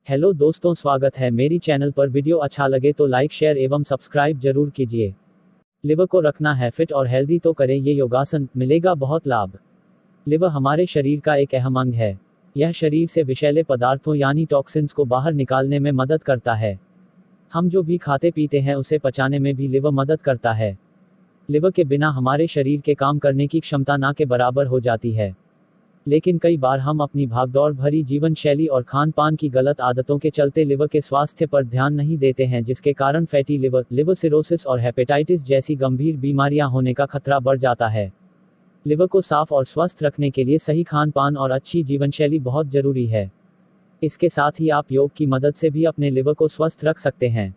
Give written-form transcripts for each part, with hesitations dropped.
Hello दोस्तों, स्वागत है मेरी चैनल पर। वीडियो अच्छा लगे तो लाइक शेयर एवं सब्सक्राइब जरूर कीजिए। लिवर को रखना है फिट और हेल्दी तो करें ये योगासन, मिलेगा बहुत लाभ। लिवर हमारे शरीर का एक अहम अंग है। यह शरीर से विषैले पदार्थों यानी टॉक्सिन्स को बाहर निकालने में मदद करता है। हम जो भी खाते पीते हैं उसे पचाने में भी लिवर मदद करता है। लिवर के बिना हमारे शरीर के काम करने की क्षमता ना के बराबर हो जाती है। लेकिन कई बार हम अपनी भागदौड़ भरी जीवन शैली और खान पान की गलत आदतों के चलते लिवर के स्वास्थ्य पर ध्यान नहीं देते हैं, जिसके कारण फैटी लिवर, लिवर सिरोसिस और हेपेटाइटिस जैसी गंभीर बीमारियां होने का खतरा बढ़ जाता है। लिवर को साफ और स्वस्थ रखने के लिए सही खान पान और अच्छी जीवनशैली बहुत जरूरी है। इसके साथ ही आप योग की मदद से भी अपने लिवर को स्वस्थ रख सकते हैं।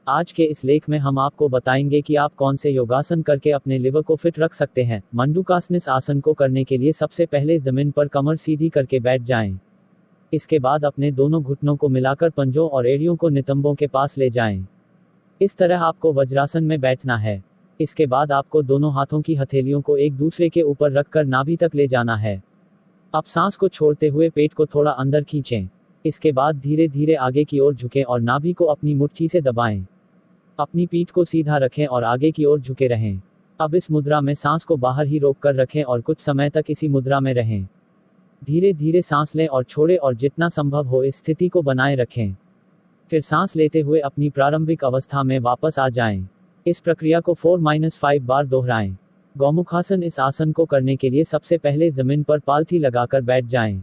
आज के इस लेख में हम आपको बताएंगे कि आप कौन से योगासन करके अपने लिवर को फिट रख सकते हैं। मंडूकासनिस आसन को करने के लिए सबसे पहले जमीन पर कमर सीधी करके बैठ जाएं। इसके बाद अपने दोनों घुटनों को मिलाकर पंजों और एड़ियों को नितंबों के पास ले जाएं। इस तरह आपको वज्रासन में बैठना है। इसके बाद आपको दोनों हाथों की हथेलियों को एक दूसरे के ऊपर रखकर नाभि तक ले जाना है। अब सांस को छोड़ते हुए पेट को थोड़ा अंदर खींचें। इसके बाद धीरे धीरे आगे की ओर झुकें और नाभि को अपनी मुट्ठी से दबाएं। अपनी पीठ को सीधा रखें और आगे की ओर झुके रहें। अब इस मुद्रा में सांस को बाहर ही रोक कर रखें और कुछ समय तक इसी मुद्रा में रहें। धीरे धीरे सांस लें और छोड़ें और जितना संभव हो इस स्थिति को बनाए रखें। फिर सांस लेते हुए अपनी प्रारंभिक अवस्था में वापस आ जाएं। इस प्रक्रिया को 4-5 बार दोहराएं। गौमुखासन, इस आसन को करने के लिए सबसे पहले जमीन पर पालथी लगाकर बैठ जाएं।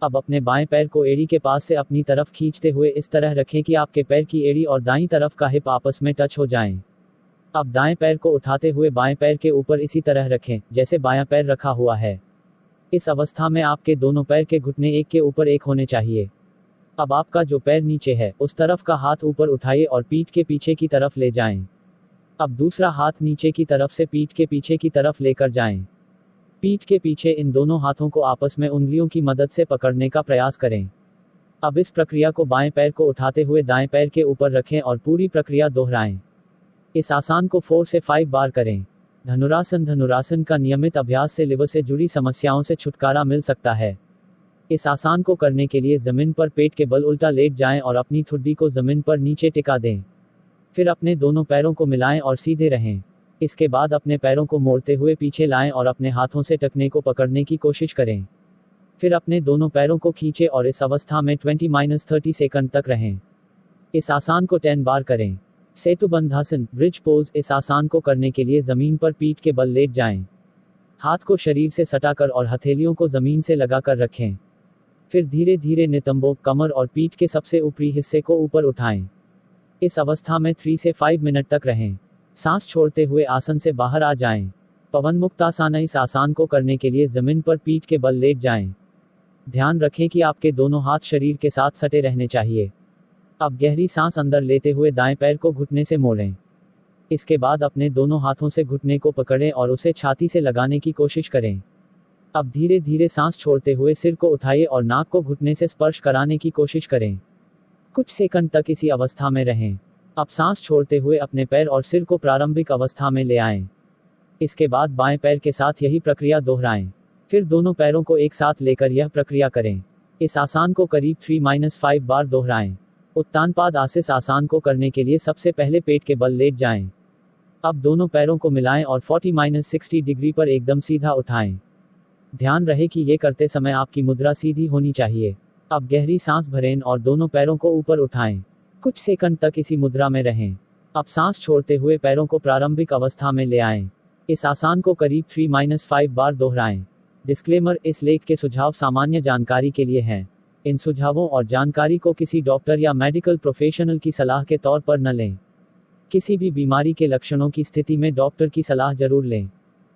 अब अपने बाएं पैर को एड़ी के पास से अपनी तरफ खींचते हुए इस तरह रखें कि आपके पैर की एड़ी और दाईं तरफ का हिप आपस में टच हो जाएं। अब दाएं पैर को उठाते हुए बाएं पैर के ऊपर इसी तरह रखें जैसे बायां पैर रखा हुआ है। इस अवस्था में आपके दोनों पैर के घुटने एक के ऊपर एक होने चाहिए। अब आपका जो पैर नीचे है उस तरफ का हाथ ऊपर उठाइए और पीठ के पीछे की तरफ ले जाएं। अब दूसरा हाथ नीचे की तरफ से पीठ के पीछे की तरफ लेकर जाएं। पीठ के पीछे इन दोनों हाथों को आपस में उंगलियों की मदद से पकड़ने का प्रयास करें। अब इस प्रक्रिया को बाएं पैर को उठाते हुए दाएं पैर के ऊपर रखें और पूरी प्रक्रिया दोहराएं। इस आसान को 4 से 5 बार करें। धनुरासन, धनुरासन का नियमित अभ्यास से लिवर से जुड़ी समस्याओं से छुटकारा मिल सकता है। इस आसान को करने के लिए जमीन पर पेट के बल उल्टा लेट जाएं और अपनी ठुड्डी को जमीन पर नीचे टिका दें। फिर अपने दोनों पैरों को मिलाएं और सीधे रहें। इसके बाद अपने पैरों को मोड़ते हुए पीछे लाएं और अपने हाथों से टखने को पकड़ने की कोशिश करें। फिर अपने दोनों पैरों को खींचें और इस अवस्था में 20-30 सेकंड तक रहें। इस आसान को 10 बार करें। सेतुबंधासन, ब्रिज पोज, इस आसान को करने के लिए जमीन पर पीठ के बल लेट जाएं। हाथ को शरीर से सटाकर और हथेलियों को जमीन से लगाकर रखें। फिर धीरे धीरे नितंबों, कमर और पीठ के सबसे ऊपरी हिस्से को ऊपर उठाएं। इस अवस्था में 3 से 5 मिनट तक रहें। सांस छोड़ते हुए आसन से बाहर आ जाएं। पवन मुक्तासन, इस आसान को करने के लिए जमीन पर पीठ के बल लेट जाएं। ध्यान रखें कि आपके दोनों हाथ शरीर के साथ सटे रहने चाहिए। अब गहरी सांस अंदर लेते हुए दाएं पैर को घुटने से मोड़ें। इसके बाद अपने दोनों हाथों से घुटने को पकड़ें और उसे छाती से लगाने की कोशिश करें। अब धीरे धीरे सांस छोड़ते हुए सिर को उठाइए और नाक को घुटने से स्पर्श कराने की कोशिश करें। कुछ सेकंड तक इसी अवस्था में रहें। अब सांस छोड़ते हुए अपने पैर और सिर को प्रारंभिक अवस्था में ले आएं। इसके बाद बाएं पैर के साथ यही प्रक्रिया दोहराएं। फिर दोनों पैरों को एक साथ लेकर यह प्रक्रिया करें। इस आसान को करीब 3-5 बार दोहराएं। उत्तानपाद आसिस आसान को करने के लिए सबसे पहले पेट के बल लेट जाएं। अब दोनों पैरों को मिलाएं और 40-60 डिग्री पर एकदम सीधा उठाएं। ध्यान रहे कि ये करते समय आपकी मुद्रा सीधी होनी चाहिए। अब गहरी सांस भरें और दोनों पैरों को ऊपर उठाएं। कुछ सेकंड तक इसी मुद्रा में रहें। अब सांस छोड़ते हुए पैरों को प्रारंभिक अवस्था में ले आएं। इस आसान को करीब 3-5 बार दोहराएं। डिस्क्लेमर, इस लेख के सुझाव सामान्य जानकारी के लिए हैं। इन सुझावों और जानकारी को किसी डॉक्टर या मेडिकल प्रोफेशनल की सलाह के तौर पर न लें। किसी भी बीमारी के लक्षणों की स्थिति में डॉक्टर की सलाह जरूर लें।